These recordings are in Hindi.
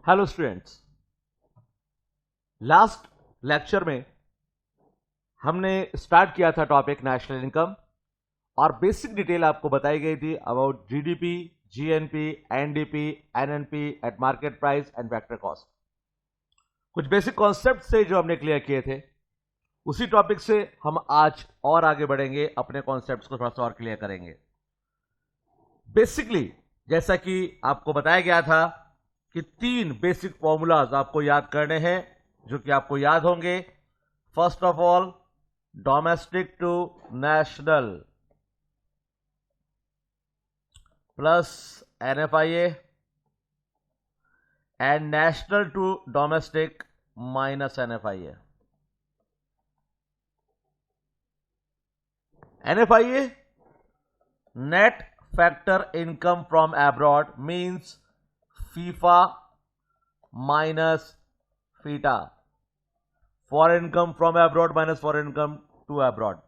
हेलो स्टूडेंट्स, लास्ट लेक्चर में हमने स्टार्ट किया था टॉपिक नेशनल इनकम और बेसिक डिटेल आपको बताई गई थी about GDP, GNP, NDP, NNP eight market price and factor cost. कुछ बेसिक कॉन्सेप्ट से जो हमने क्लियर किए थे, उसी टॉपिक से हम आज और आगे बढ़ेंगे, अपने कॉन्सेप्ट्स को थोड़ा सा और क्लियर करेंगे। बेसिकली जैसा कि आपको बताया गया था कि 3 बेसिक फॉर्मूलाज आपको याद करने हैं, जो कि आपको याद होंगे। First of all, domestic to national plus NFIA and national to domestic minus NFIA. NFIA, net factor income from abroad, means FIFA minus FITA, foreign income from abroad minus foreign income to abroad.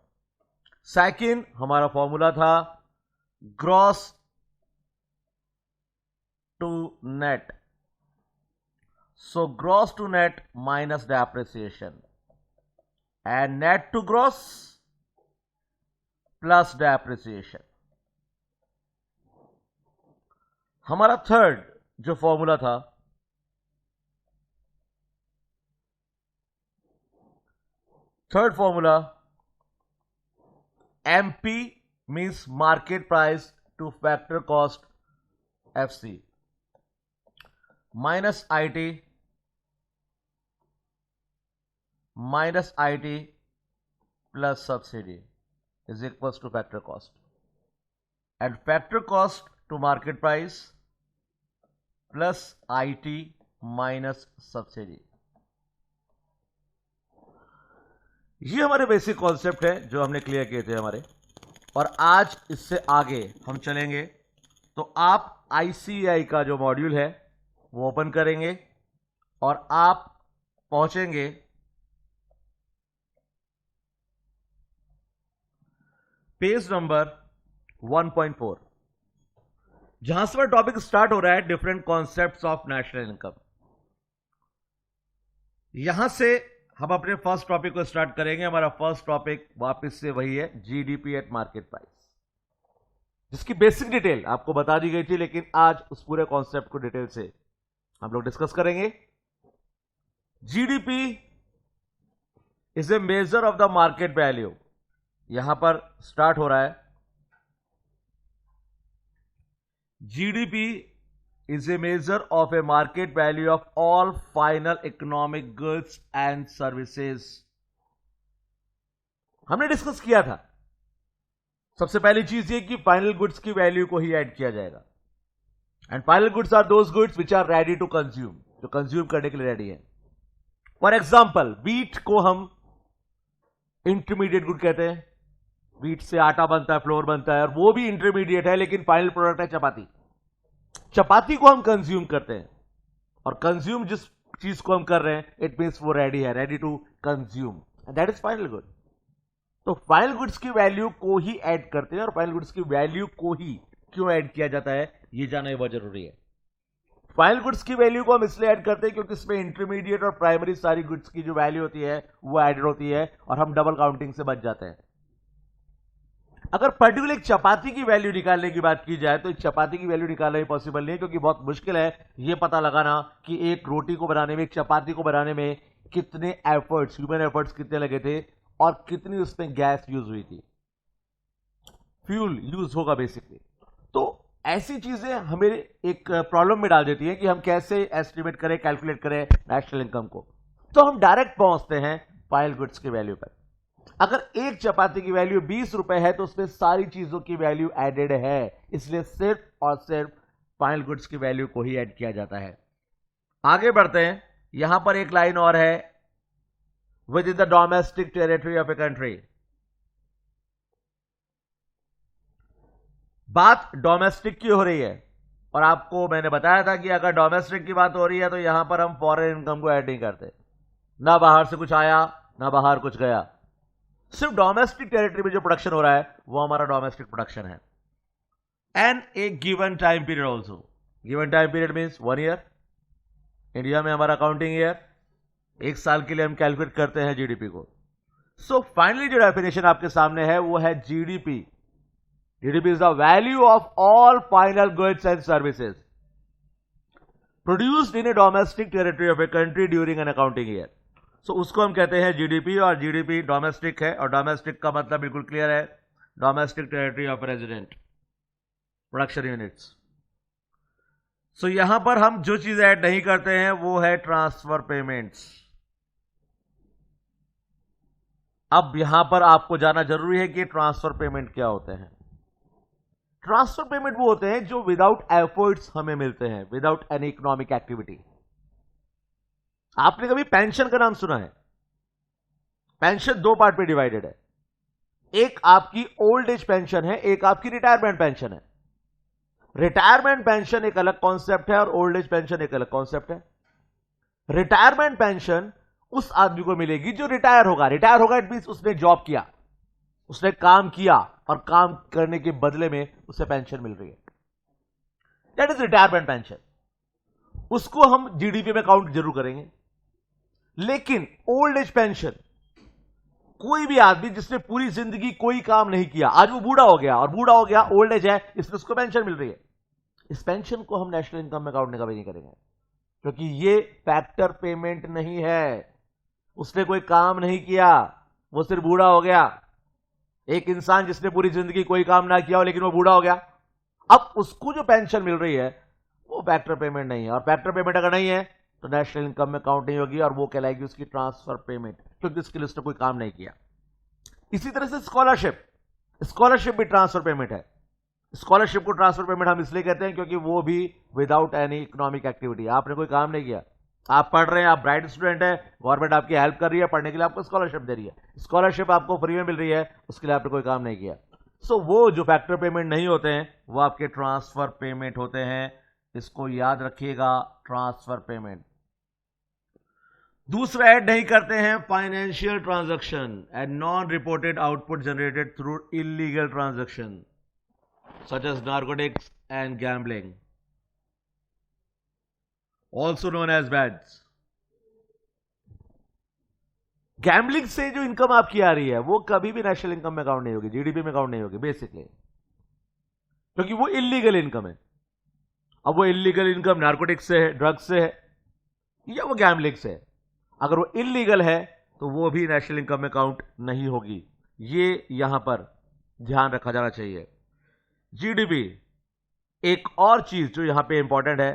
Second हमारा फॉर्मूला था gross to net, so gross to net minus depreciation and net to gross plus depreciation. हमारा थर्ड जो फॉर्मूला था, third formula MP means market price to factor cost FC minus IT plus subsidy is equals to factor cost and factor cost to market price plus IT minus subsidy. ये हमारे बेसिक कॉन्सेप्ट है जो हमने क्लियर किए थे हमारे, और आज इससे आगे हम चलेंगे। तो आप आईसीआई का जो मॉड्यूल है वो ओपन करेंगे और आप पहुंचेंगे पेज नंबर 1.4, जहां से टॉपिक स्टार्ट हो रहा है different concepts of national income. यहां से हम अपने फर्स्ट टॉपिक को स्टार्ट करेंगे। हमारा फर्स्ट टॉपिक वापस से वही है, जीडीपी एट मार्केट प्राइस, जिसकी बेसिक डिटेल आपको बता दी गई थी, लेकिन आज उस पूरे कॉन्सेप्ट को डिटेल से हम लोग डिस्कस करेंगे। GDP is a measure of the market value, यहां पर स्टार्ट हो रहा है। GDP is a measure of a market value of all final economic goods and services। हमने डिस्कस किया था सबसे पहली चीज ये कि फाइनल गुड्स की वैल्यू को ही ऐड किया जाएगा, and final goods are those goods which are ready to consume, जो कंज्यूम करने के लिए रेडी है। फॉर एग्जाम्पल, व्हीट को हम इंटरमीडिएट गुड कहते हैं। व्हीट से आटा बनता है, फ्लोर बनता है, और वो भी इंटरमीडिएट है, लेकिन फाइनल प्रोडक्ट है चपाती। चपाती को हम कंज्यूम करते हैं, और कंज्यूम जिस चीज को हम कर रहे हैं, इट मींस वो रेडी है, ready to consume, that is final good. तो फाइनल गुड्स की वैल्यू को ही ऐड करते हैं, और फाइनल गुड्स की वैल्यू को ही क्यों ऐड किया जाता है ये जानना बहुत जरूरी है। फाइनल गुड्स की वैल्यू को हम इसलिए ऐड करते हैं क्योंकि इसमें इंटरमीडिएट और प्राइमरी सारी गुड्स की जो वैल्यू होती है वो ऐड होती है, और हम डबल काउंटिंग से बच जाते हैं। अगर पर्टिकुलर एक चपाती की वैल्यू निकालने की बात की जाए, तो एक चपाती की वैल्यू निकालना ही पॉसिबल नहीं है, क्योंकि बहुत मुश्किल है ये पता लगाना कि एक रोटी को बनाने में, एक चपाती को बनाने में कितने एफर्ट्स, ह्यूमन एफर्ट्स कितने लगे थे, और कितनी उसमें गैस यूज हुई थी, फ्यूल यूज होगा बेसिकली। तो ऐसी चीजें हमें एक प्रॉब्लम में डाल देती हैं कि हम कैसे एस्टिमेट करें, कैलकुलेट करें नेशनल इनकम को। तो हम डायरेक्ट पहुंचते हैं फाइनल गुड्स की वैल्यू पर। अगर एक चपाती की वैल्यू 20 रुपए है, तो उसमें सारी चीजों की वैल्यू एडेड है, इसलिए सिर्फ और सिर्फ फाइनल गुड्स की वैल्यू को ही ऐड किया जाता है। आगे बढ़ते हैं। यहां पर एक लाइन और है, with in the domestic territory of a country. बात डोमेस्टिक की हो रही है, और आपको मैंने बताया था कि अगर डोमेस्टिक की बात हो रही है तो यहां पर हम फॉरेन इनकम को ऐड नहीं करते, ना बाहर से कुछ आया ना बाहर कुछ गया। सिर्फ डोमेस्टिक टेरिटरी में जो प्रोडक्शन हो रहा है वो हमारा डोमेस्टिक प्रोडक्शन है। And A given time period also, given time period means 1 year, India में हमारा अकाउंटिंग ईयर, एक साल के लिए हम कैलकुलेट करते हैं जीडीपी को। सो फाइनली जो डेफिनेशन आपके सामने है वो है GDP. GDP is the value of all final goods and services produced in a domestic territory of a country during an accounting year. So उसको हम कहते हैं जीडीपी, और जीडीपी डोमेस्टिक है, और डोमेस्टिक का मतलब बिल्कुल क्लियर है, domestic territory of resident production units. So यहां पर हम जो चीज ऐड नहीं करते हैं वो है ट्रांसफर पेमेंट्स। अब यहां पर आपको जाना जरूरी है कि ट्रांसफर पेमेंट क्या होते हैं। ट्रांसफर पेमेंट वो होते हैं जो विदाउट एफर्ट्स हमें मिलते हैं, विदाउट एनी इकोनॉमिक एक्टिविटी। आपने कभी पेंशन का नाम सुना है? पेंशन दो पार्ट पे डिवाइडेड है, एक आपकी ओल्ड एज पेंशन है, एक आपकी रिटायरमेंट पेंशन है। रिटायरमेंट पेंशन एक अलग कॉन्सेप्ट है और ओल्ड एज पेंशन एक अलग कॉन्सेप्ट है। रिटायरमेंट पेंशन उस आदमी को मिलेगी जो रिटायर होगा। रिटायर होगा इट मींस उसने जॉब किया, उसने काम किया, और काम करने के बदले में उसे पेंशन मिल रही है। That is retirement pension. उसको हम जीडीपी में काउंट जरूर करेंगे। लेकिन ओल्ड एज पेंशन, कोई भी आदमी जिसने पूरी जिंदगी कोई काम नहीं किया, आज वो बूढ़ा हो गया, और बूढ़ा हो गया, ओल्ड एज है, इसलिए उसको पेंशन मिल रही है, इस पेंशन को हम नेशनल इनकम में काउंट कभी नहीं करेंगे, क्योंकि ये फैक्टर पेमेंट नहीं है। उसने कोई काम नहीं किया, वो सिर्फ बूढ़ा हो गया। एक इंसान जिसने पूरी जिंदगी कोई काम ना किया हो लेकिन वो बूढ़ा हो गया, अब उसको जो पेंशन मिल रही है वो फैक्टर पेमेंट नहीं है, और फैक्टर पेमेंट अगर नहीं है तो नेशनल इनकम में काउंट नहीं होगी, और वो कहलाएगी उसकी ट्रांसफर पेमेंट, क्योंकि उसके लिए उसने कोई काम नहीं किया। इसी तरह से स्कॉलरशिप, स्कॉलरशिप भी ट्रांसफर पेमेंट है। स्कॉलरशिप को ट्रांसफर पेमेंट हम इसलिए कहते हैं क्योंकि वो भी विदाउट एनी इकोनॉमिक एक्टिविटी, आपने कोई काम नहीं किया, आप पढ़ रहे हैं, आप ब्राइट स्टूडेंट हैं, गवर्नमेंट आपकी हेल्प कर रही है, पढ़ने के लिए आपको स्कॉलरशिप दे रही है, स्कॉलरशिप आपको फ्री में मिल रही है, उसके लिए आपने कोई काम नहीं किया। सो वो जो फैक्टर पेमेंट नहीं होते हैं वो आपके ट्रांसफर पेमेंट होते हैं। इसको याद रखिएगा, ट्रांसफर पेमेंट। दूसरा ऐड नहीं करते हैं financial transaction and non reported output generated through illegal transaction such as narcotics and gambling, also known as bads. Gambling से जो इनकम आपकी आ रही है वो कभी भी नेशनल इनकम में काउंट नहीं होगी, जीडीपी में काउंट नहीं होगी बेसिकली, क्योंकि वो इलीगल इनकम है। अब वो इलीगल इनकम नार्कोटिक्स से है, ड्रग्स से है, या वो गैम्बलिंग से है। अगर वो इलीगल है तो वो भी नेशनल इनकम में काउंट नहीं होगी। ये यहां पर ध्यान रखा जाना चाहिए। जीडीपी, एक और चीज जो यहां पे इंपॉर्टेंट है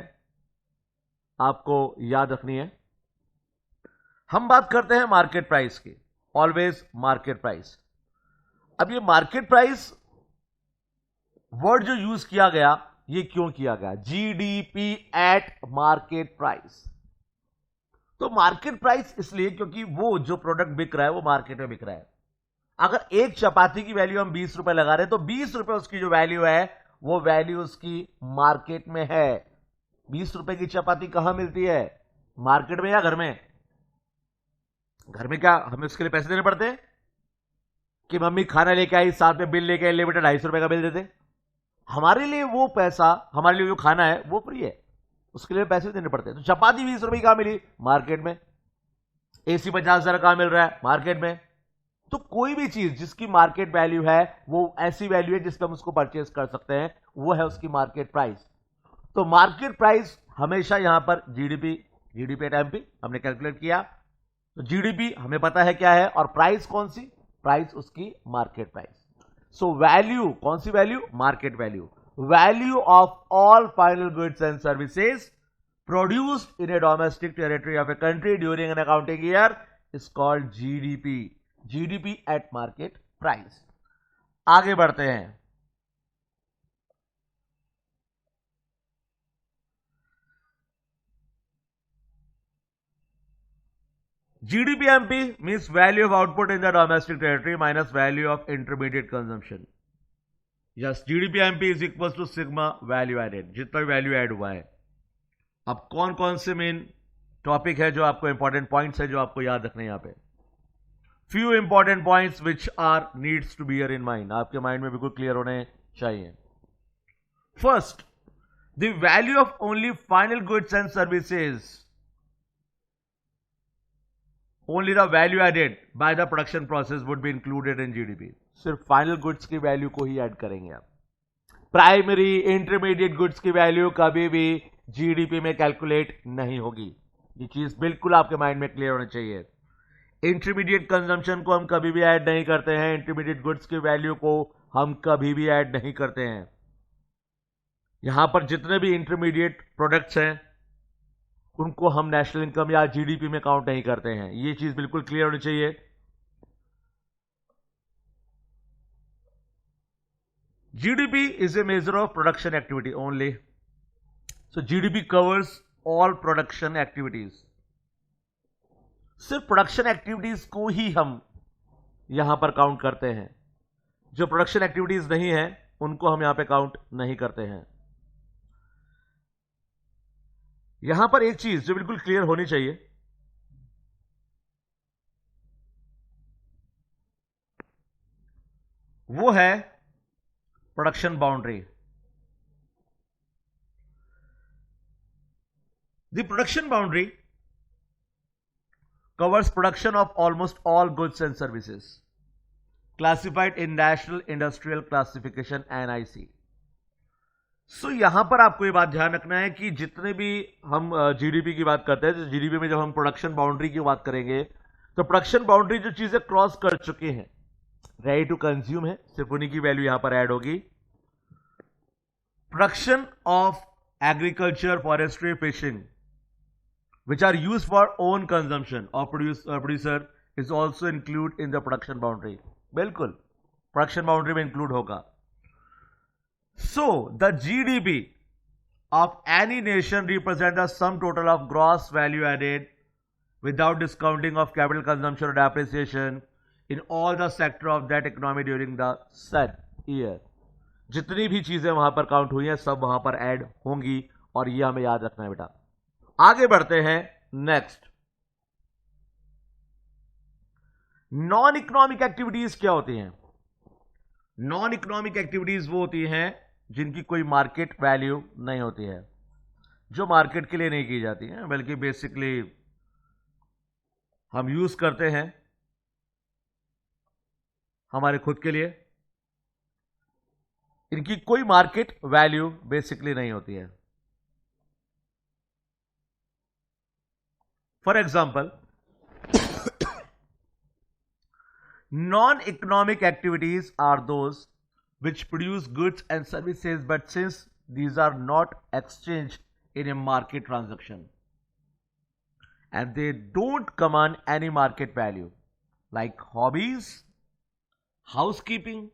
आपको याद रखनी है, हम बात करते हैं मार्केट प्राइस की, ऑलवेज मार्केट प्राइस। अब ये मार्केट प्राइस वर्ड जो यूज किया गया, ये क्यों किया गया? GDP at market price. तो मार्केट प्राइस इसलिए क्योंकि वो जो प्रोडक्ट बिक रहा है वो मार्केट में बिक रहा है। अगर एक चपाती की वैल्यू हम 20 रुपए लगा रहे हैं तो 20 रुपए उसकी जो वैल्यू है वो वैल्यू उसकी मार्केट में है। 20 रुपए की चपाती कहां मिलती है? मार्केट में या घर में? घर में क्या हमें उसके लिए पैसे देने पड़ते हैं कि मम्मी खाना लेके आई, साथ में बिल लेके आई, ले बेटा 250 रुपए का बिल देते? हमारे लिए वो पैसा, हमारे लिए जो खाना है वो फ्री है, उसके लिए पैसे देने पड़ते हैं। तो चपाती 20 रुपए कहां मिली? मार्केट में। एसी 50,000 कहां मिल रहा है? मार्केट में। तो कोई भी चीज जिसकी मार्केट वैल्यू है वो ऐसी वैल्यू है जिस पर हम उसको परचेज कर सकते हैं, वो है उसकी मार्केट प्राइस। तो मार्केट प्राइस हमेशा यहां पर जीडीपी एट एमपी हमने कैलकुलेट किया, तो जीडीपी हमें पता है क्या है, और प्राइस कौन सी? प्राइस उसकी मार्केट प्राइस। सो वैल्यू कौन सी value? Market value. Value of all final goods and services produced in a domestic territory of a country during an accounting year is called GDP. GDP at market price. आगे बढ़ते हैं। GDPMP means value of output in the domestic territory minus value of intermediate consumption. Yes, GDPMP is equals to sigma value added, जितना भी वैल्यू ऐड हुआ है। अब कौन कौन से मेन टॉपिक है जो आपको इंपॉर्टेंट पॉइंट्स है जो आपको याद रखने यहाँ पे? Few important points which are needs to bear in mind, आपके माइंड में बिल्कुल क्लियर होने चाहिए। First, the value of only final goods and services only the value added by the production process would be included in GDP. सिर्फ फाइनल गुड्स की वैल्यू को ही ऐड करेंगे आप। प्राइमरी इंटरमीडिएट गुड्स की वैल्यू कभी भी जीडीपी में कैलकुलेट नहीं होगी। ये चीज बिल्कुल आपके माइंड में क्लियर होनी चाहिए। इंटरमीडिएट कंजम्पशन को हम कभी भी ऐड नहीं करते हैं, इंटरमीडिएट गुड्स की वैल्यू को हम कभी भी ऐड नहीं करते हैं। यहां पर जितने भी इंटरमीडिएट प्रोडक्ट्स हैं उनको हम नेशनल इनकम या जीडीपी में काउंट नहीं करते हैं। ये चीज बिल्कुल क्लियर होनी चाहिए। GDP is a measure of production activity only. So GDP covers all production activities. सिर्फ प्रोडक्शन एक्टिविटीज को ही हम यहां पर काउंट करते हैं। जो प्रोडक्शन एक्टिविटीज नहीं है उनको हम यहां पे काउंट नहीं करते हैं। यहां पर एक चीज जो बिल्कुल क्लियर होनी चाहिए, वो है production boundary. The production boundary covers production of almost all goods and services classified in National Industrial Classification NIC. सो यहां पर आपको ये बात ध्यान रखना है कि जितने भी हम जीडीपी की बात करते हैं, तो जीडीपी में जब हम प्रोडक्शन बाउंड्री की बात करेंगे तो प्रोडक्शन बाउंड्री जो चीजें क्रॉस कर चुके हैं, रेडी टू कंज्यूम है, सिर्फ उन्हीं की वैल्यू यहां पर ऐड होगी। Production of agriculture, forestry, fishing which are used for own consumption or producer is also included in the production boundary. बिल्कुल प्रोडक्शन बाउंड्री में इंक्लूड होगा। So the GDP of any nation represent the sum total of gross value added without discounting of capital consumption or depreciation in all the sector of that economy during the said year. जितनी भी चीजें वहां पर काउंट हुई हैं सब वहां पर ऐड होंगी और ये हमें याद रखना है बेटा। आगे बढ़ते हैं नेक्स्ट। नॉन इकोनॉमिक एक्टिविटीज क्या होती हैं? नॉन इकोनॉमिक एक्टिविटीज वो होती हैं जिनकी कोई मार्केट वैल्यू नहीं होती है, जो मार्केट के लिए नहीं की जाती हैं, बल्कि बेसिकली हम यूज करते हैं हमारे खुद के लिए। इनकी कोई मार्केट वैल्यू बेसिकली नहीं होती है। For example, non-economic activities are those which produce goods and services, but since these are not exchanged in a market transaction and they don't command any market value, like hobbies, housekeeping,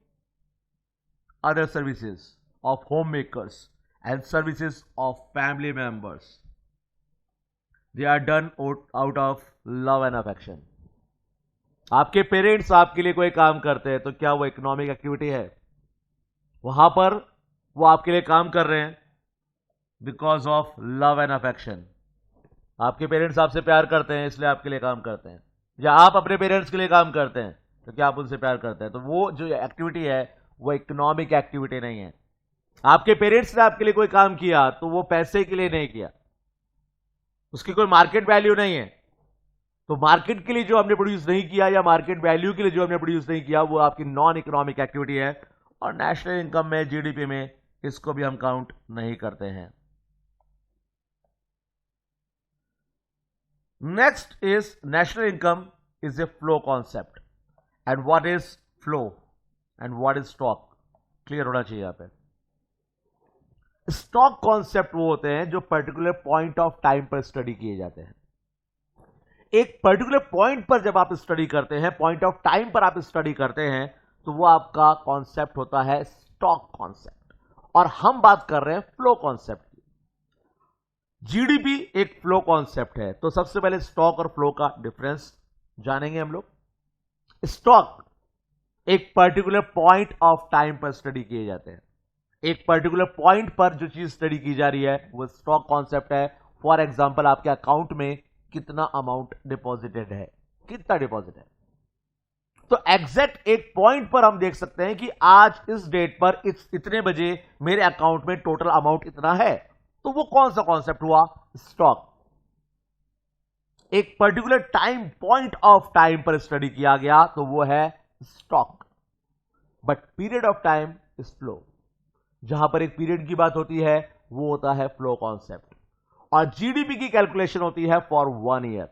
other services of homemakers and services of family members. They are done out of love and affection. आपके पेरेंट्स आपके लिए कोई काम करते हैं तो क्या वो इकोनॉमिक एक्टिविटी है? वहां पर वो आपके लिए काम कर रहे हैं because of love and affection. आपके पेरेंट्स आपसे प्यार करते हैं इसलिए आपके लिए काम करते हैं, या आप अपने पेरेंट्स के लिए काम करते हैं तो क्या आप उनसे प्यार करते हैं? तो वो जो एक्टिविटी है वो इकोनॉमिक एक्टिविटी नहीं है। आपके पेरेंट्स ने आपके लिए कोई काम किया तो वो पैसे के लिए नहीं किया, उसकी कोई मार्केट वैल्यू नहीं है। तो मार्केट के लिए जो हमने प्रोड्यूस नहीं किया या मार्केट वैल्यू के लिए जो हमने प्रोड्यूस नहीं किया वो आपकी नॉन इकोनॉमिक एक्टिविटी है, और नेशनल इनकम में, जीडीपी में इसको भी हम काउंट नहीं करते हैं। Next is national income is a flow concept. And what is flow and what is stock, clear होना चाहिए यहां पे। स्टॉक कॉन्सेप्ट वो होते हैं जो पर्टिकुलर पॉइंट ऑफ टाइम पर स्टडी किए जाते हैं। एक पर्टिकुलर पॉइंट पर जब आप स्टडी करते हैं, पॉइंट ऑफ टाइम पर आप स्टडी करते हैं, तो वो आपका कॉन्सेप्ट होता है स्टॉक कॉन्सेप्ट, और हम बात कर रहे हैं फ्लो कॉन्सेप्ट की। जीडीपी एक फ्लो कॉन्सेप्ट है, तो सबसे पहले स्टॉक और फ्लो का डिफरेंस जानेंगे हम लोग। स्टॉक एक पर्टिकुलर पॉइंट ऑफ टाइम पर स्टडी किए जाते हैं। एक पर्टिकुलर पॉइंट पर जो चीज स्टडी की जा रही है वो स्टॉक कॉन्सेप्ट है। फॉर एग्जांपल, आपके अकाउंट में कितना अमाउंट डिपॉजिटेड है, कितना डिपॉजिट है, तो एग्जैक्ट एक पॉइंट पर हम देख सकते हैं कि आज इस डेट पर इतने बजे मेरे अकाउंट में टोटल अमाउंट इतना है। तो वो कौन सा कॉन्सेप्ट हुआ? स्टॉक। एक particular time, point of time पर स्टडी किया गया तो वो है stock, but period of time is flow. जहां पर एक पीरियड की बात होती है वो होता है फ्लो कॉन्सेप्ट, और जीडीपी की कैलकुलेशन होती है फॉर 1 ईयर,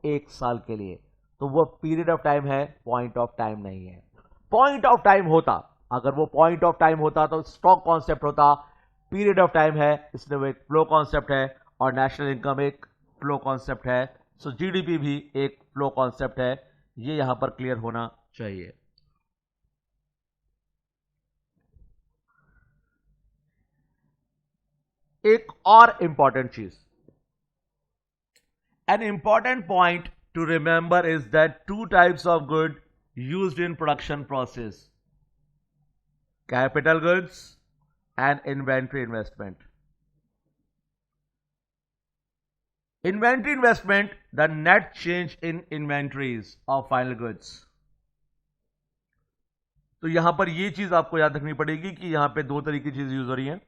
एक साल के लिए, तो वो पीरियड ऑफ टाइम है, पॉइंट ऑफ टाइम नहीं है। पॉइंट ऑफ टाइम होता, अगर वो पॉइंट ऑफ टाइम होता तो स्टॉक कॉन्सेप्ट होता, पीरियड ऑफ टाइम है इसलिए वो एक फ्लो कॉन्सेप्ट है, और नेशनल इनकम एक फ्लो कॉन्सेप्ट है। सो जीडीपी भी एक फ्लो कॉन्सेप्ट है, ये यहां पर क्लियर होना चाहिए। एक और इंपॉर्टेंट चीज, an important point two remember is that 2 types of good used in production process, capital goods and inventory investment. Inventory investment, the net change in inventories of final goods. तो यहां पर ये चीज आपको याद रखनी पड़ेगी कि यहां पे 2 तरीके की चीज यूज हो रही है।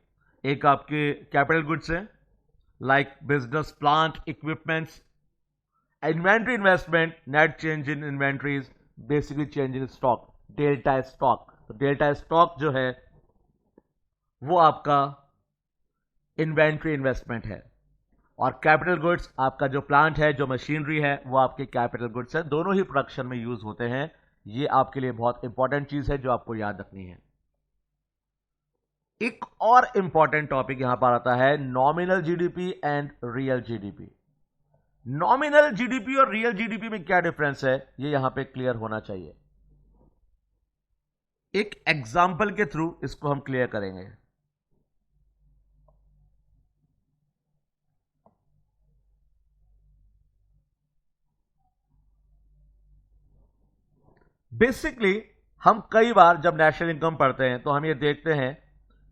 एक आपके कैपिटल गुड्स है, like business plant equipments. Inventory investment, net change in inventories, basically change in stock, delta stock. तो डेल्टा स्टॉक जो है वो आपका इन्वेंट्री इन्वेस्टमेंट है, और कैपिटल गुड्स आपका जो प्लांट है, जो मशीनरी है, वो आपके कैपिटल गुड्स है। दोनों ही प्रोडक्शन में यूज होते हैं। ये आपके लिए बहुत इंपॉर्टेंट चीज है जो आपको याद रखनी है। एक और इंपॉर्टेंट टॉपिक यहां पर आता है, nominal GDP and real GDP. Nominal GDP और रियल जीडीपी में क्या डिफरेंस है, ये यहां पे क्लियर होना चाहिए। एक एग्जाम्पल के थ्रू इसको हम क्लियर करेंगे। बेसिकली हम कई बार जब नेशनल इनकम पढ़ते हैं तो हम ये देखते हैं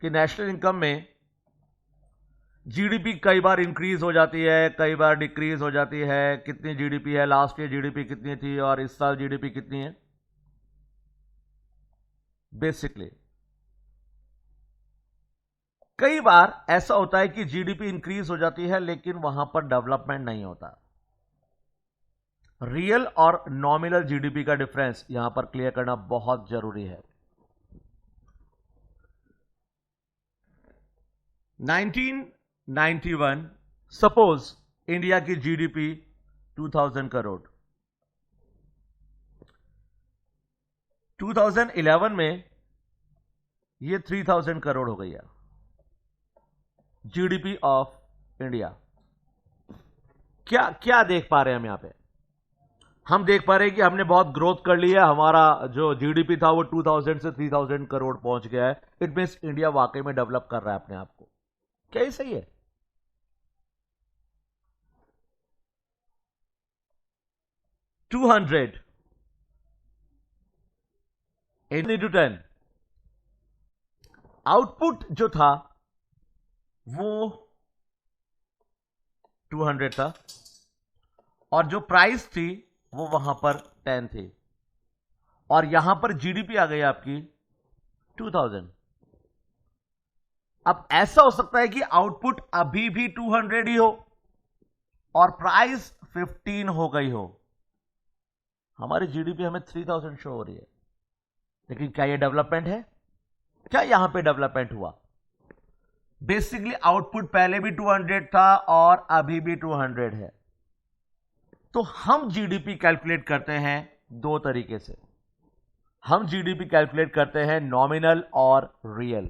कि नेशनल इनकम में जीडीपी कई बार इंक्रीज हो जाती है, कई बार डिक्रीज हो जाती है। कितनी जीडीपी है, लास्ट ईयर जीडीपी कितनी थी और इस साल जीडीपी कितनी है। बेसिकली कई बार ऐसा होता है कि जीडीपी इंक्रीज हो जाती है लेकिन वहां पर डेवलपमेंट नहीं होता। रियल और नॉमिनल जीडीपी का डिफरेंस यहां पर क्लियर करना बहुत जरूरी है। 1991 सपोज इंडिया की जीडीपी 2000 करोड़, 2011 में ये 3000 करोड़ हो गई है जीडीपी ऑफ इंडिया। क्या क्या देख पा रहे हैं हम यहां पे? हम देख पा रहे हैं कि हमने बहुत ग्रोथ कर ली है, हमारा जो जीडीपी था वो 2000 से 3000 करोड़ पहुंच गया है। इट मींस इंडिया वाकई में डेवलप कर रहा है अपने आप को। क्या ये सही है? $200 into 10 आउटपुट जो था वो 200 था, और जो प्राइस थी वो वहां पर 10 थी, और यहां पर जीडीपी आ गई आपकी 2000। अब ऐसा हो सकता है कि आउटपुट अभी भी 200 ही हो और प्राइस 15 हो गई हो। हमारी जीडीपी हमें 3000 शो हो रही है, लेकिन क्या यह डेवलपमेंट है? क्या यहां पे डेवलपमेंट हुआ? बेसिकली आउटपुट पहले भी 200 था और अभी भी 200 है। तो हम जीडीपी कैलकुलेट करते हैं 2 तरीके से। हम जीडीपी कैलकुलेट करते हैं नॉमिनल और रियल।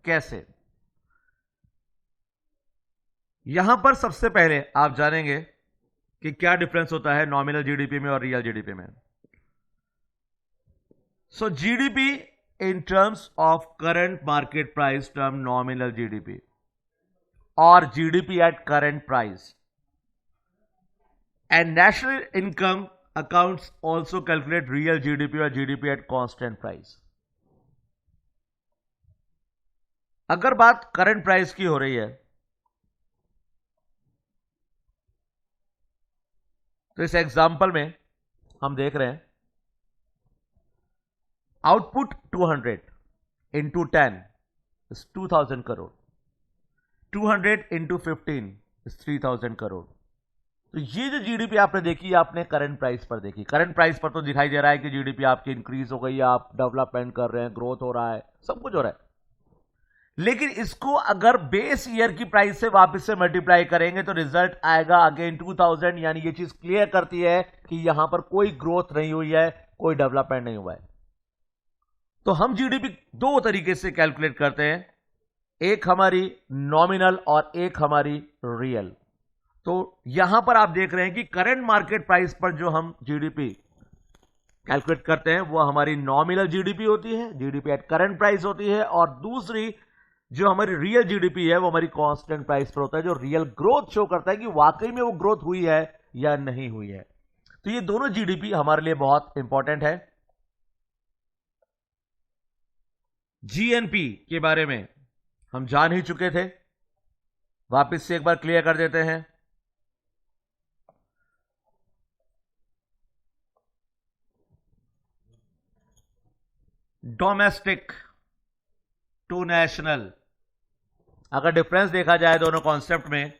कैसे? यहां पर सबसे पहले आप जानेंगे कि क्या डिफरेंस होता है नॉमिनल जीडीपी में और रियल जीडीपी में। So GDP in terms of current market price term nominal GDP, और GDP at current price. And national income accounts also calculate real GDP और जीडीपी एट कांस्टेंट प्राइस। अगर बात करंट प्राइस की हो रही है तो इस एग्जांपल में हम देख रहे हैं output 200 into 10 is 2000 crore, 200 into 15 is 3000 crore. तो ये जो जीडीपी आपने देखी, आपने करंट प्राइस पर देखी। करंट प्राइस पर तो दिखाई दे रहा है कि जीडीपी आपकी इंक्रीज हो गई, आप डेवलपमेंट कर रहे हैं, ग्रोथ हो रहा है, सब कुछ हो रहा है। लेकिन इसको अगर बेस ईयर की प्राइस से वापस से मल्टीप्लाई करेंगे तो रिजल्ट आएगा अगेन 2000। यानी ये चीज क्लियर करती है कि यहां पर कोई ग्रोथ नहीं हुई है, कोई डेवलपमेंट नहीं हुआ है। तो हम जीडीपी दो तरीके से कैलकुलेट करते हैं, एक हमारी नॉमिनल और एक हमारी रियल। तो यहां पर आप देख रहे हैं कि करंट मार्केट प्राइस पर जो हम जीडीपी कैलकुलेट करते हैं वो हमारी नॉमिनल जीडीपी होती है, जीडीपी एट करंट प्राइस होती है। और दूसरी जो हमारी रियल जीडीपी है वो हमारी कांस्टेंट प्राइस पर होता है, जो रियल ग्रोथ शो करता है कि वाकई में वो ग्रोथ हुई है या नहीं हुई है। तो ये दोनों जीडीपी हमारे लिए बहुत इंपॉर्टेंट है। जीएनपी के बारे में हम जान ही चुके थे, वापस से एक बार क्लियर कर देते हैं। डोमेस्टिक टू नेशनल, अगर डिफरेंस देखा जाए दोनों कॉन्सेप्ट में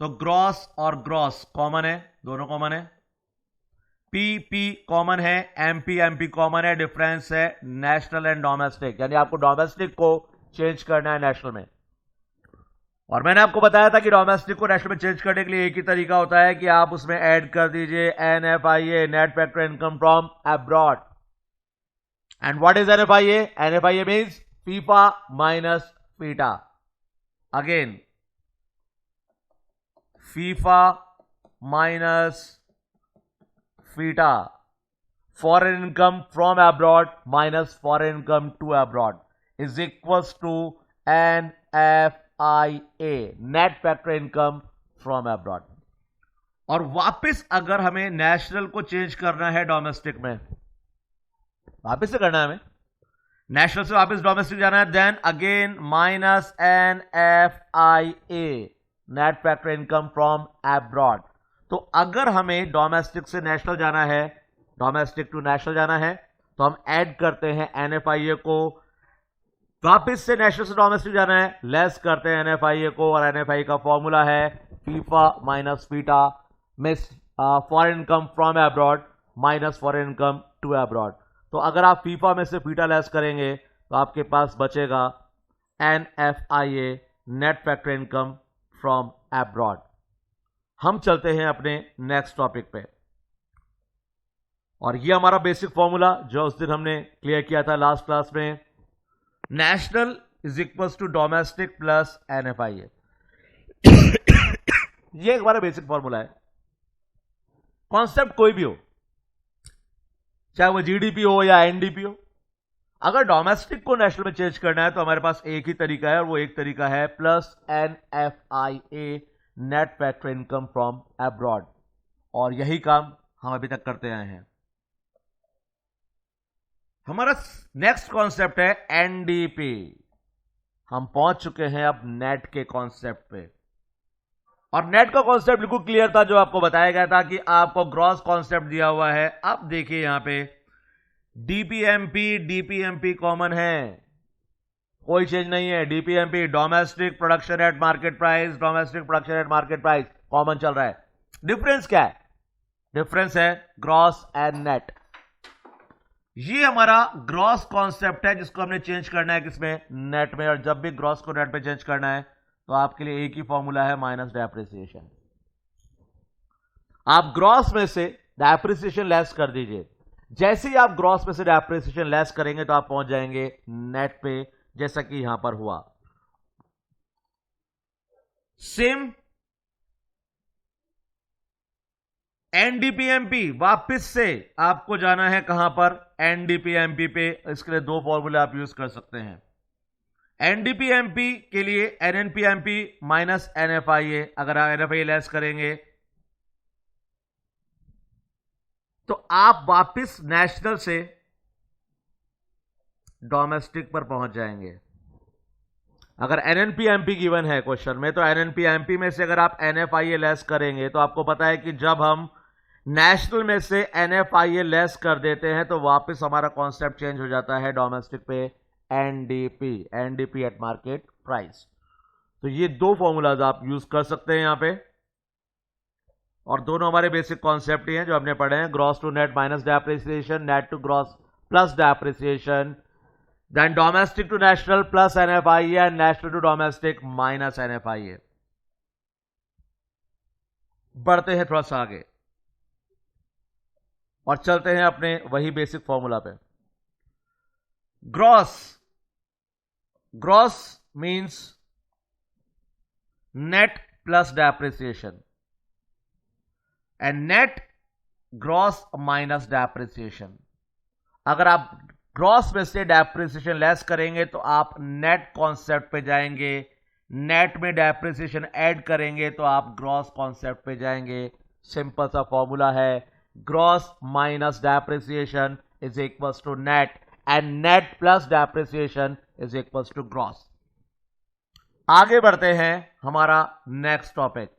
तो ग्रॉस और ग्रॉस कॉमन है, दोनों कॉमन है। पी कॉमन है, एमपी कॉमन है। डिफरेंस है नेशनल एंड डोमेस्टिक, यानी आपको डोमेस्टिक को चेंज करना है नेशनल में। और मैंने आपको बताया था कि डोमेस्टिक को नेशनल में चेंज करने के लिए एक ही तरीका होता है कि आप उसमें ऐड कर दीजिए NFIA, net factor income from abroad. And what is NFIA? NFIA means FIFA minus FITA. Again FIFA minus FITA, foreign income from abroad minus foreign income to abroad is equals to NFIA, net factor income from abroad. और वापस अगर हमें नेशनल को चेंज करना है डोमेस्टिक में, वापस से करना है हमें, नेशनल से वापस डोमेस्टिक जाना है, then again minus NFIA, net factor income from abroad. तो अगर हमें डोमेस्टिक से नेशनल जाना है, डोमेस्टिक टू नेशनल जाना है, तो हम ऐड करते हैं NFIA को। वापिस से नेशनल से डोमेस्टिक जाना है, लेस करते हैं NFIA को। और NFIA का फॉर्मूला है फीफा माइनस फीटा में foreign income from abroad minus foreign income to abroad. तो अगर आप फीफा में से फीटा लेस करेंगे तो आपके पास बचेगा NFIA, net factor income from abroad. हम चलते हैं अपने नेक्स्ट टॉपिक पे, और ये हमारा बेसिक फॉर्मूला जो उस दिन हमने क्लियर किया था लास्ट क्लास में, national is equals to domestic plus NFIA। ये हमारा बेसिक फॉर्मूला है। कॉन्सेप्ट कोई भी हो, चाहे वो जीडीपी हो या एनडीपी हो, अगर डोमेस्टिक को नेशनल में चेंज करना है तो हमारे पास एक ही तरीका है, और वो एक तरीका है plus NFIA, net factor income from abroad. और यही काम हम अभी तक करते आए हैं। हमारा नेक्स्ट कॉन्सेप्ट है एनडीपी। हम पहुंच चुके हैं अब नेट के कॉन्सेप्ट पे, और नेट का कॉन्सेप्ट बिल्कुल क्लियर था जो आपको बताया गया था कि आपको ग्रॉस कॉन्सेप्ट दिया हुआ है। अब देखिए यहां पे डीपीएमपी कॉमन है, कोई चेंज नहीं है। DPMP domestic production at market price, domestic production at market price common चल रहा है। डिफरेंस क्या है? डिफरेंस है ग्रॉस एंड नेट। ये हमारा ग्रॉस कॉन्सेप्ट है जिसको हमने चेंज करना है किसमें? नेट में। और जब भी ग्रॉस को नेट में चेंज करना है तो आपके लिए एक ही फॉर्मूला है, माइनस डेप्रिसिएशन। आप ग्रॉस में से डेप्रिसिएशन लेस कर दीजिए। जैसे ही आप ग्रॉस में से डेप्रिसिएशन लेस करेंगे तो आप पहुंच जाएंगे नेट पे, जैसा कि यहां पर हुआ। सेम एनडीपीएमपी, वापस से आपको जाना है कहां पर? एनडीपीएमपी पे। इसके लिए दो फॉर्मूले आप यूज कर सकते हैं। एनडीपीएमपी के लिए एनएनपीएमपी माइनस NFIA, अगर आप NFIA लेस करेंगे तो आप वापस नेशनल से डोमेस्टिक पर पहुंच जाएंगे। अगर NNPMP गिवन है क्वेश्चन में, तो NNPMP में से अगर आप NFIA लेस करेंगे तो आपको पता है कि जब हम नेशनल में से NFIA लेस कर देते हैं तो वापस हमारा कॉन्सेप्ट चेंज हो जाता है डोमेस्टिक पे एनडीपी एट मार्केट प्राइस। तो ये दो फॉर्मूलाज आप यूज कर सकते हैं यहां पे। और दोनों हमारे बेसिक कॉन्सेप्ट ही हैं जो हमने पढ़े हैं, gross to net minus depreciation, net to gross plus depreciation, then domestic to national plus NFIA and national to domestic minus NFIA. बढ़ते हैं थोड़ा सा आगे और चलते हैं अपने वही बेसिक फॉर्मूला पे। Gross, gross means net plus depreciation and net gross minus depreciation. अगर आप ग्रॉस में से डेप्रिसिएशन लेस करेंगे तो आप नेट कॉन्सेप्ट पे जाएंगे, नेट में डेप्रिसिएशन ऐड करेंगे तो आप ग्रॉस कॉन्सेप्ट पे जाएंगे। सिंपल सा फॉर्मूला है, gross minus depreciation is equals to net and net plus depreciation is equals to gross. आगे बढ़ते हैं, हमारा नेक्स्ट टॉपिक,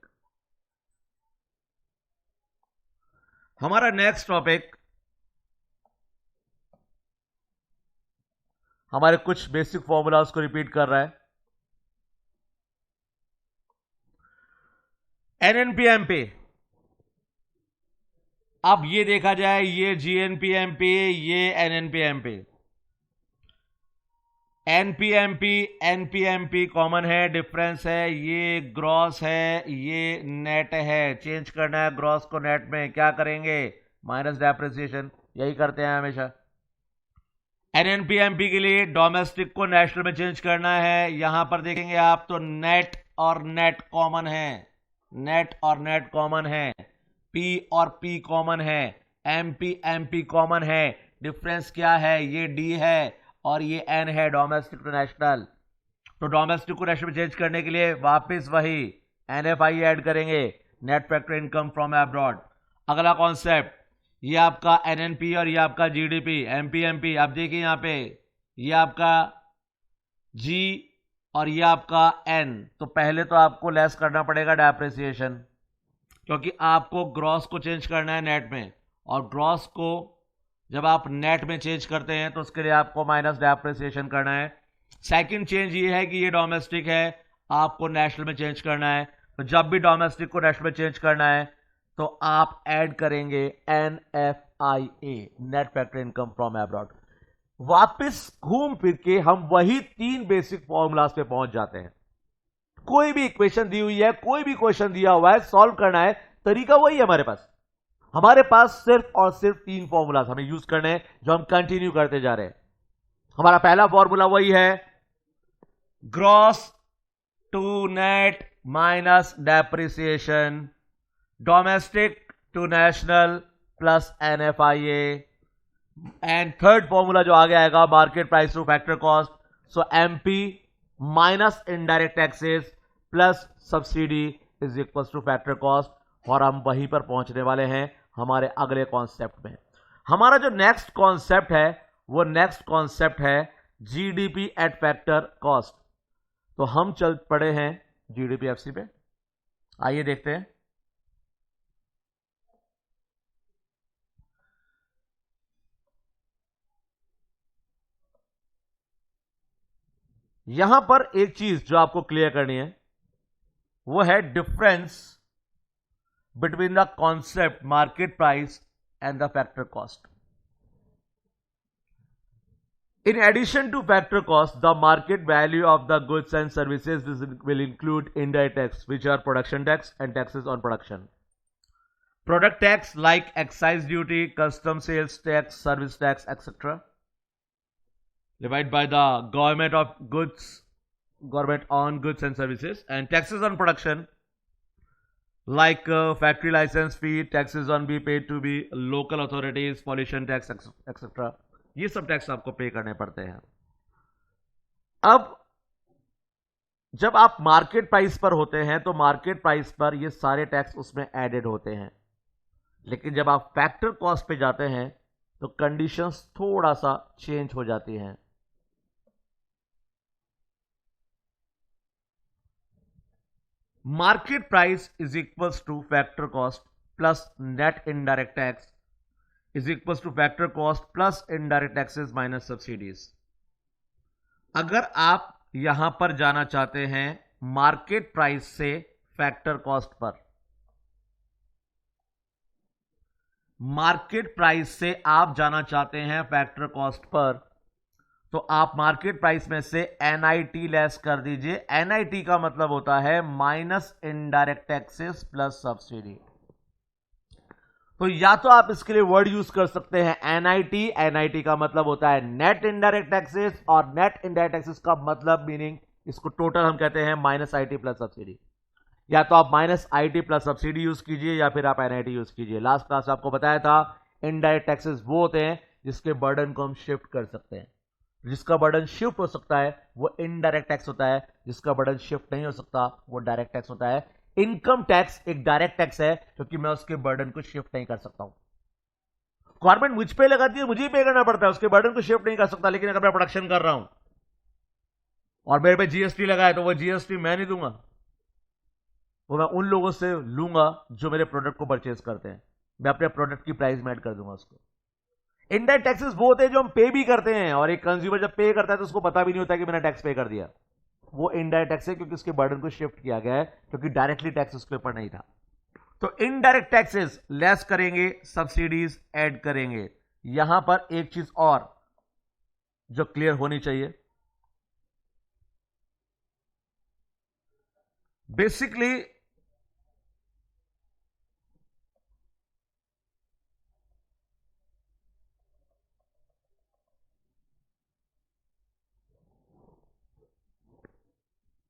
हमारा नेक्स्ट टॉपिक हमारे कुछ बेसिक फॉर्मूलाज को रिपीट कर रहा है। एनएनपीएमपी, अब ये देखा जाए, ये जीएनपीएमपी, ये एनएनपीएमपी। एनपीएमपी एनपीएमपी कॉमन है, डिफरेंस है, ये ग्रॉस है, ये नेट है। चेंज करना है ग्रॉस को नेट में, क्या करेंगे? माइनस डेप्रिसिएशन, यही करते हैं हमेशा। एनएनपीएमपी के लिए डोमेस्टिक को नेशनल में चेंज करना है। यहां पर देखेंगे आप तो नेट और नेट कॉमन है, नेट और नेट कॉमन है, पी और पी कॉमन है, एमपी एमपी कॉमन है। डिफरेंस क्या है? ये डी है और ये एन है, डोमेस्टिक टू नेशनल। तो डोमेस्टिक को नेशनल में चेंज करने के लिए वापस वही एनएफआई ऐड करेंगे, net factor income from abroad. अगला कॉन्सेप्ट, ये आपका एनएनपी और ये आपका जीडीपी, एमपीएमपी। आप देखिए यहां पे ये आपका जी और ये आपका एन। तो पहले तो आपको लेस करना पड़ेगा डेप्रिसिएशन, क्योंकि आपको ग्रॉस को चेंज करना है नेट में, और ग्रॉस को जब आप नेट में चेंज करते हैं तो उसके लिए आपको माइनस डेप्रिसिएशन करना है। सेकंड चेंज ये है कि ये डोमेस्टिक है, आपको नेशनल में चेंज करना है। तो जब भी डोमेस्टिक को नेशनल में चेंज करना है तो आप ऐड करेंगे NFIA, net factor income from abroad. वापस घूम फिर के हम वही तीन बेसिक फॉर्मूलाज पे पहुंच जाते हैं। कोई भी इक्वेशन दी हुई है, कोई भी क्वेश्चन दिया हुआ है, सॉल्व करना है, तरीका वही है हमारे पास। हमारे पास सिर्फ और सिर्फ तीन फॉर्मूलाज हमें यूज करने हैं, जो हम कंटिन्यू करते जा रहे हैं। हमारा पहला फॉर्मूला वही है, gross to net minus depreciation, domestic to national plus NFIA. And third formula जो आगे आएगा, market price to factor cost. So MP minus indirect taxes plus subsidy is equal to factor cost. और हम वहीं पर पहुंचने वाले हैं हमारे अगले कॉन्सेप्ट में। हमारा जो नेक्स्ट कॉन्सेप्ट है वो नेक्स्ट कॉन्सेप्ट है जीडीपी एट फैक्टर कॉस्ट। तो हम चल पड़े हैं जीडीपी एफसी पे, आइए देखते हैं। यहां पर एक चीज जो आपको क्लियर करनी है वो है difference between the concept market price and the factor cost. In addition to factor cost, the market value of the goods and services will include indirect tax, which are production tax and taxes on production. Product tax like excise duty, custom sales tax, service tax, etc. Divided by the government on goods and services, and taxes on production like factory license fee, taxes on be paid to be local authorities, pollution tax, etc. ये सब टैक्स आपको पे करने पड़ते हैं। अब जब आप मार्केट प्राइस पर होते हैं तो मार्केट प्राइस पर ये सारे टैक्स उसमें एडेड होते हैं, लेकिन जब आप फैक्टर कॉस्ट पे जाते हैं तो कंडीशंस थोड़ा सा चेंज हो जाती हैं। Market price is equals to factor cost plus net indirect tax is equals to factor cost plus indirect taxes minus subsidies। अगर आप यहां पर जाना चाहते हैं मार्केट प्राइस से factor cost per, market price से आप जाना चाहते हैं फैक्टर कॉस्ट पर, तो आप मार्केट प्राइस में से एनआईटी लेस कर दीजिए। एनआईटी का मतलब होता है minus indirect taxes plus subsidy. तो या तो आप इसके लिए वर्ड यूज कर सकते हैं एनआईटी। एनआईटी का मतलब होता है नेट इनडायरेक्ट टैक्सेस, और नेट इनडायरेक्ट टैक्सेस का मतलब मीनिंग इसको टोटल हम कहते हैं माइनस आईटी प्लस सब्सिडी। या तो आप minus IT plus subsidy use कीजिए या फिर आप एनआईटी यूज कीजिए। लास्ट क्लास आपको बताया था इनडायरेक्ट टैक्सेस वो होते हैं जिसके बर्डन को हम शिफ्ट कर सकते हैं। जिसका बर्डन शिफ्ट हो सकता है वो इनडायरेक्ट टैक्स होता है, जिसका बर्डन शिफ्ट नहीं हो सकता वो डायरेक्ट टैक्स होता है। इनकम टैक्स एक डायरेक्ट टैक्स है क्योंकि मैं उसके बर्डन को शिफ्ट नहीं कर सकता हूं। गवर्नमेंट मुझ पे लगाती है, मुझे ही पे करना पड़ता है, उसके बर्डन को शिफ्ट नहीं कर सकता। लेकिन अगर मैं प्रोडक्शन कर रहा हूं और मेरे पे जीएसटी लगा है तो वो जीएसटी मैं नहीं दूंगा, वो मैं उन लोगों से लूंगा जो मेरे प्रोडक्ट को परचेज करते हैं। मैं अपने प्रोडक्ट की प्राइस में ऐड कर दूंगा उसको। इनडायरेक्ट टैक्सेस वो होते हैं जो हम पे भी करते हैं, और एक कंज्यूमर जब पे करता है तो उसको पता भी नहीं होता कि मैंने टैक्स पे कर दिया। वो इनडायरेक्ट टैक्स है क्योंकि उसके बर्डन को शिफ्ट किया गया है, क्योंकि डायरेक्टली टैक्स उसके ऊपर नहीं था। तो इनडायरेक्ट टैक्सेस लेस करेंगे, सब्सिडीज ऐड करेंगे। यहां पर एक चीज और जो क्लियर होनी चाहिए, basically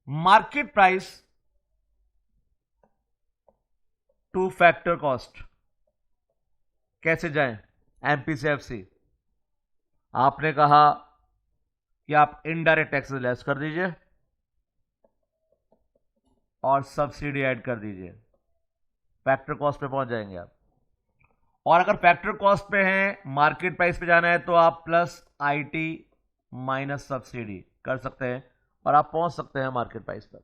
market price to factor cost कैसे जाएं एमपी से एफसी। आपने कहा कि आप इनडायरेक्ट टैक्सेस लेस कर दीजिए और सब्सिडी ऐड कर दीजिए, फैक्टर कॉस्ट पे पहुंच जाएंगे आप। और अगर फैक्टर कॉस्ट पे हैं, मार्केट प्राइस पे जाना है, तो आप प्लस आईटी माइनस सब्सिडी कर सकते हैं और आप पहुंच सकते हैं मार्केट प्राइस पर।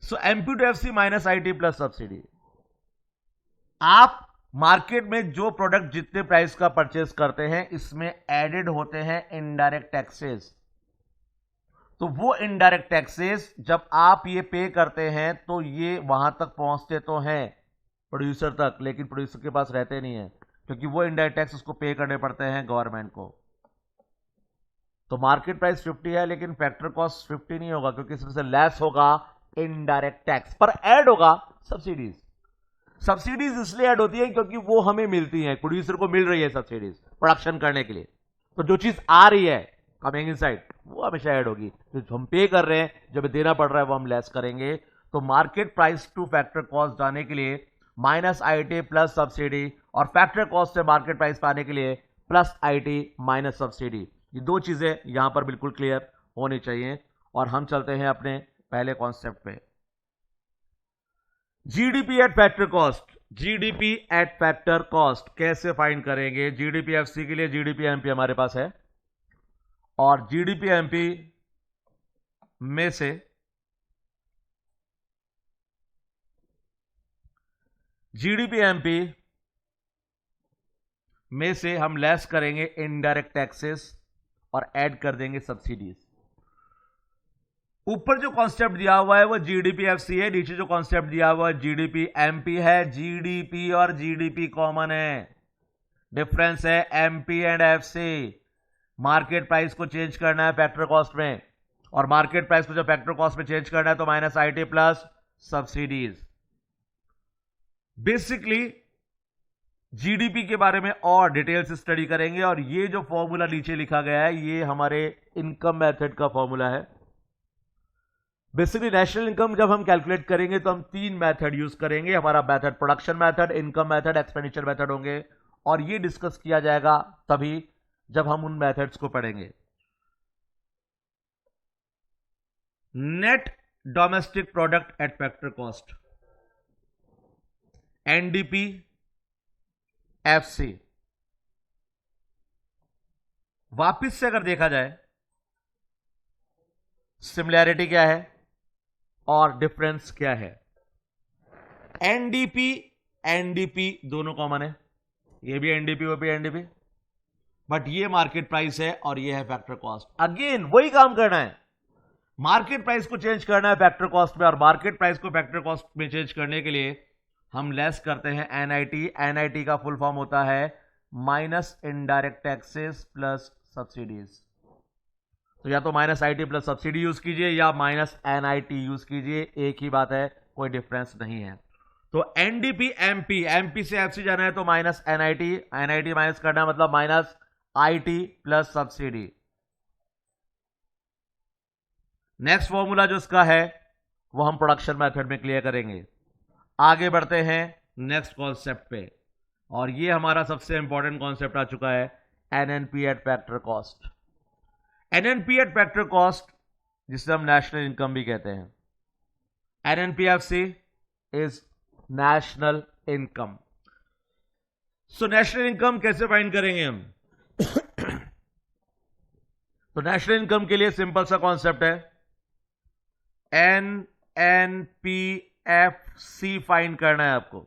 So MP to FC minus IT plus subsidy. आप मार्केट में जो प्रोडक्ट जितने प्राइस का परचेज करते हैं, इसमें एडेड होते हैं इनडायरेक्ट टैक्सेस। तो वो इनडायरेक्ट टैक्सेस जब आप ये पे करते हैं तो ये वहां तक पहुंचते तो हैं प्रोड्यूसर तक, लेकिन प्रोड्यूसर के पास रहते नहीं है, क्योंकि वो इनडायरेक्ट टैक्स उसको पे करने पड़ते हैं गवर्नमेंट को। तो मार्केट प्राइस 50 है, लेकिन फैक्टर कॉस्ट 50 नहीं होगा, क्योंकि इसमें से लेस होगा इनडायरेक्ट टैक्स, पर ऐड होगा सब्सिडीज। सब्सिडीज इसलिए ऐड होती है क्योंकि वो हमें मिलती हैं, प्रोड्यूसर को मिल रही है सब्सिडीज प्रोडक्शन करने के लिए। तो जो चीज आ रही है कमिंग इनसाइड वो हमेशा ऐड होगी। जो हम पे कर रहे हैं, जो हमें देना पड़ रहा है, वो हम लेस करेंगे। तो market price to factor cost जाने के लिए माइनस आईटी प्लस सब्सिडी, और फैक्टर कॉस्ट से मार्केट प्राइस पाने के लिए प्लस आईटी माइनस सब्सिडी। ये दो चीजें यहां पर बिल्कुल क्लियर होनी चाहिए। और हम चलते हैं अपने पहले कॉन्सेप्ट पे, GDP at factor cost. GDP at factor cost कैसे फाइंड करेंगे? जीडीपी एफसी के लिए जीडीपी एमपी हमारे पास है, और जीडीपी एमपी में से हम लेस करेंगे इनडायरेक्ट टैक्सेस और ऐड कर देंगे सब्सिडीज। ऊपर जो कॉन्सेप्ट दिया हुआ है वो जीडीपी एफसी है, नीचे जो कॉन्सेप्ट दिया हुआ है जीडीपी एमपी है। जीडीपी और जीडीपी कॉमन है, डिफरेंस है MP and FC. Market price को चेंज करना है फैक्टर कॉस्ट में, और मार्केट प्राइस को जब फैक्टर कॉस्ट में चेंज करना है तो minus IT plus subsidies. Basically GDP के बारे में और डिटेल से स्टडी करेंगे, और ये जो फॉर्मूला नीचे लिखा गया है ये हमारे इनकम मेथड का फॉर्मूला है। बेसिकली नेशनल इनकम जब हम कैलकुलेट करेंगे तो हम तीन मेथड यूज करेंगे। हमारा method production method, income method, expenditure method होंगे, और ये डिस्कस किया जाएगा तभी जब हम उन मेथड्स को पढ़ेंगे। Net domestic product at factor cost, NDP FC. वापिस से अगर देखा जाए सिमिलैरिटी क्या है और डिफरेंस क्या है। एनडीपी दोनों कॉमन है, ये भी एनडीपी वो भी एनडीपी, बट ये मार्केट प्राइस है और ये है फैक्टर कॉस्ट। अगेन वही काम करना है, मार्केट प्राइस को चेंज करना है फैक्टर कॉस्ट में, और मार्केट प्राइस को फैक्टर कॉस्ट में चेंज करने के लिए हम लेस करते हैं एनआईटी। एनआईटी का फुल फॉर्म होता है minus indirect taxes plus subsidies. तो या तो minus IT plus subsidy use कीजिए या माइनस एनआईटी यूज कीजिए, एक ही बात है, कोई डिफरेंस नहीं है। तो एनडीपी एमपी, एमपी से एफसी जाना है तो माइनस एनआईटी, एनआईटी माइनस करना मतलब minus IT plus subsidy. Next formula जो इसका है वो हम प्रोडक्शन मेथड में क्लियर करेंगे। आगे बढ़ते हैं नेक्स्ट कॉन्सेप्ट पे, और ये हमारा सबसे इंपॉर्टेंट कॉन्सेप्ट आ चुका है, NNP at factor cost. NNP at factor cost, जिसे हम नेशनल इनकम भी कहते हैं। NNPFC is national income. So national income कैसे फाइंड करेंगे हम? तो नेशनल इनकम के लिए सिंपल सा कॉन्सेप्ट है, एनएनपीएफसी फाइंड करना है आपको।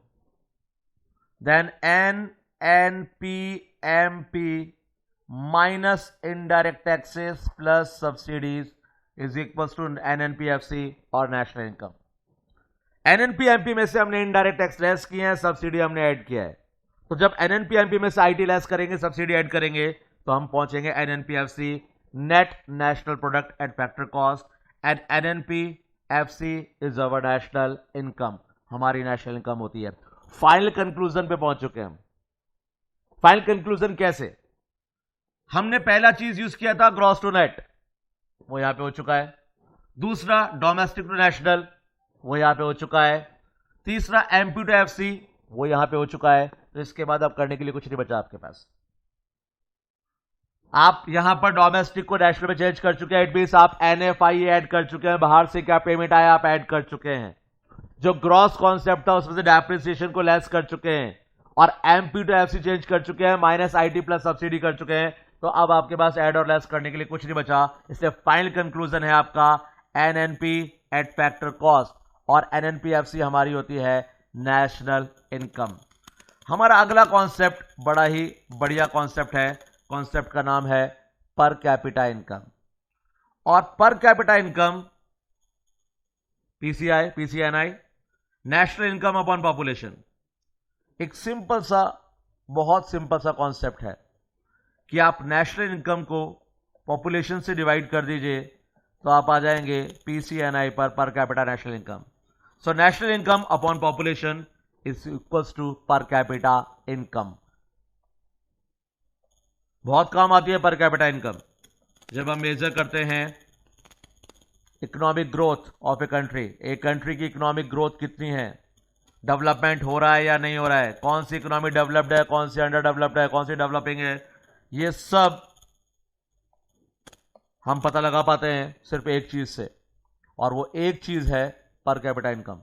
Then NNPMP minus indirect taxes plus subsidies is equals to NNPFC और नेशनल इनकम। एनएनपीएमपी में से हमने इनडायरेक्ट टैक्स लेस किए हैं, सब्सिडी हमने ऐड किया है। तो जब एनएनपीएमपी में से आईटी लेस करेंगे, सब्सिडी ऐड करेंगे, तो हम पहुंचेंगे NNPFC, net national product at factor cost, and NNPFC is our national income, हमारी नेशनल इनकम होती है। फाइनल कंक्लूजन पे पहुंच चुके हैं हम। फाइनल कंक्लूजन कैसे? हमने पहला चीज यूज किया था ग्रॉस टू नेट, वो यहां पे हो चुका है। दूसरा डोमेस्टिक टू नेशनल, वो यहां पे हो चुका है। तीसरा एमपी टू एफसी, वो यहां पे हो चुका है। तो इसके बाद अब करने के लिए कुछ नहीं बचा आपके पास। आप यहां पर डोमेस्टिक को नेशनल में चेंज कर चुके हैं, इट मींस आप एनएफआई ऐड कर चुके हैं, बाहर से क्या पेमेंट आया आप ऐड कर चुके हैं। जो ग्रॉस कॉन्सेप्ट था उसमें से डेप्रिसिएशन को लेस कर चुके हैं, और एमपी टू एफसी चेंज कर चुके हैं, माइनस आईटी प्लस सब्सिडी कर चुके हैं। तो अब आपके पास ऐड और लेस करने के लिए कुछ नहीं बचा। इसलिए फाइनल कंक्लूजन है आपका एनएनपी एट फैक्टर कॉस्ट, और एनएनपीएफसी हमारी होती है नेशनल इनकम। हमारा अगला कॉन्सेप्ट बड़ा ही बढ़िया कॉन्सेप्ट है। कॉन्सेप्ट का नाम है पर कैपिटा इनकम। और per capita income, PCI, PCNI, national income upon population, एक सिंपल सा, बहुत सिंपल सा कॉन्सेप्ट है कि आप नेशनल इनकम को पॉपुलेशन से डिवाइड कर दीजिए तो आप आ जाएंगे PCNI per capita national income. So national income upon population is equals to per capita income. बहुत काम आती है पर कैपिटा इनकम जब हम मेजर करते हैं economic growth of a country. एक कंट्री की इकोनॉमिक ग्रोथ कितनी है, डेवलपमेंट हो रहा है या नहीं हो रहा है, कौन सी इकोनॉमी डेवलप्ड है, कौन सी अंडर डेवलप्ड है, कौन सी डेवलपिंग है, ये सब हम पता लगा पाते हैं सिर्फ एक चीज से, और वो एक चीज है पर कैपिटा इनकम।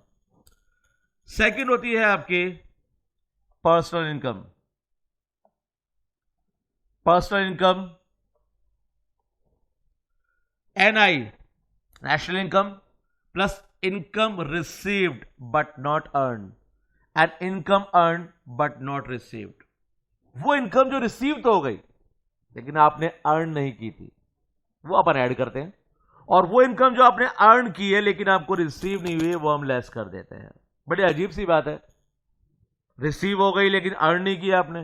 सेकंड होती है आपकी personal income. Personal income NI, national income, plus income received but not earn, and income earn but not received. वो इनकम जो रिसीव तो हो गई लेकिन आपने अर्न नहीं की थी, वो अपन ऐड करते हैं। और वो इनकम जो आपने अर्न की है लेकिन आपको रिसीव नहीं हुई, वो हम लेस कर देते हैं। बड़ी अजीब सी बात है, रिसीव हो गई लेकिन अर्न नहीं किया आपने।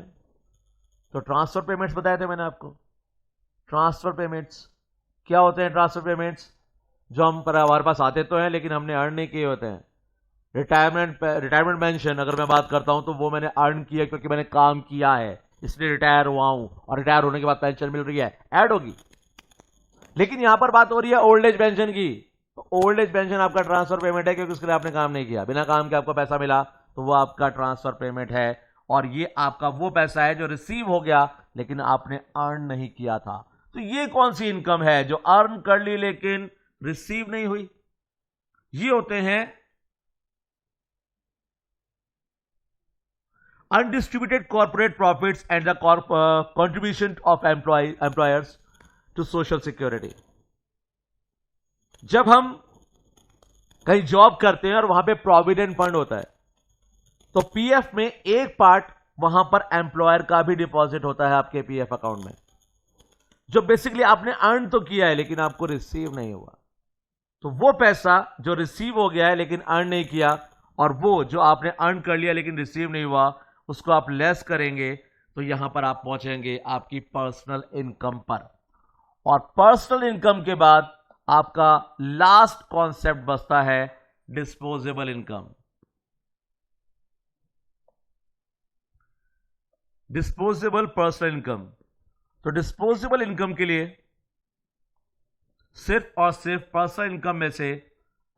तो ट्रांसफर पेमेंट्स बताए थे मैंने आपको। ट्रांसफर पेमेंट्स क्या होते हैं? ट्रांसफर पेमेंट्स जो हम पर हमारे पास आते तो हैं लेकिन हमने अर्न नहीं किए होते हैं। रिटायरमेंट पेंशन अगर मैं बात करता हूं तो वो मैंने अर्न किया क्योंकि मैंने काम किया है, इसलिए रिटायर हुआ हूं, और रिटायर होने के बाद पेंशन मिल रही है, ऐड होगी। लेकिन यहां पर बात हो रही है ओल्ड एज पेंशन की। तो ओल्ड एज पेंशन आपका ट्रांसफर पेमेंट है क्योंकि उसके लिए आपने काम नहीं किया, बिना काम के आपको पैसा मिला, तो वो आपका ट्रांसफर पेमेंट है। और ये आपका वो पैसा है जो रिसीव हो गया लेकिन आपने अर्न नहीं किया था। तो ये कौन सी इनकम है जो अर्न कर ली लेकिन रिसीव नहीं हुई? ये होते हैं undistributed corporate profits and the contribution of employers to social security. जब हम कहीं जॉब करते हैं और वहां पे प्रोविडेंट फंड होता है, तो पीएफ में एक पार्ट वहां पर एम्प्लॉयर का भी डिपॉजिट होता है आपके पीएफ अकाउंट में, जो बेसिकली आपने अर्न तो किया है लेकिन आपको रिसीव नहीं हुआ। तो वो पैसा जो रिसीव हो गया है लेकिन अर्न नहीं किया, और वो जो आपने अर्न कर लिया लेकिन रिसीव नहीं हुआ उसको आप लेस करेंगे तो यहां पर आप पहुंचेंगे आपकी पर्सनल इनकम पर। और पर्सनल इनकम के बाद आपका लास्ट कॉन्सेप्ट बचता है disposable income. Disposable personal income. तो डिस्पोजेबल इनकम के लिए सिर्फ और सिर्फ पर्सनल इनकम में से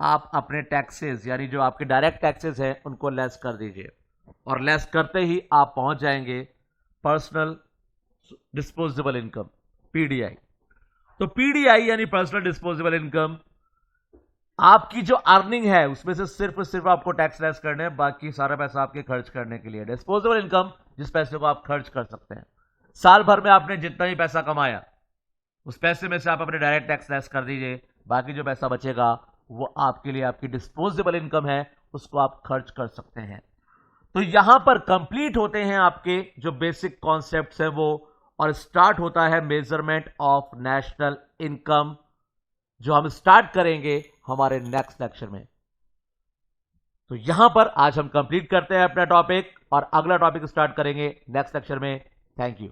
आप अपने टैक्सेस यानी जो आपके डायरेक्ट टैक्सेस हैं उनको लेस कर दीजिए और लेस करते ही आप पहुंच जाएंगे पर्सनल डिस्पोजेबल इनकम, पीडीआई। तो पीडीआई यानी पर्सनल डिस्पोजेबल इनकम, आपकी जो अर्निंग है उसमें से सिर्फ और सिर्फ आपको टैक्स लेस करने हैं, बाकी सारा पैसा आपके खर्च करने के लिए। डिस्पोजेबल इनकम, जिस पैसे को आप खर्च कर सकते हैं। साल भर में आपने जितना ही पैसा कमाया उस पैसे में से आप अपने डायरेक्ट टैक्स लेस कर दीजिए, बाकी जो पैसा बचेगा वो आपके लिए आपकी डिस्पोजेबल इनकम है, उसको आप खर्च कर सकते हैं। तो यहां पर कंप्लीट होते हैं आपके जो बेसिक कॉन्सेप्ट्स हैं वो, और स्टार्ट होता है मेजरमेंट ऑफ नेशनल इनकम, जो हम स्टार्ट करेंगे हमारे नेक्स्ट लेक्चर में। तो यहां पर आज हम कंप्लीट करते हैं अपना टॉपिक और अगला टॉपिक स्टार्ट करेंगे नेक्स्ट लेक्चर में। Thank you.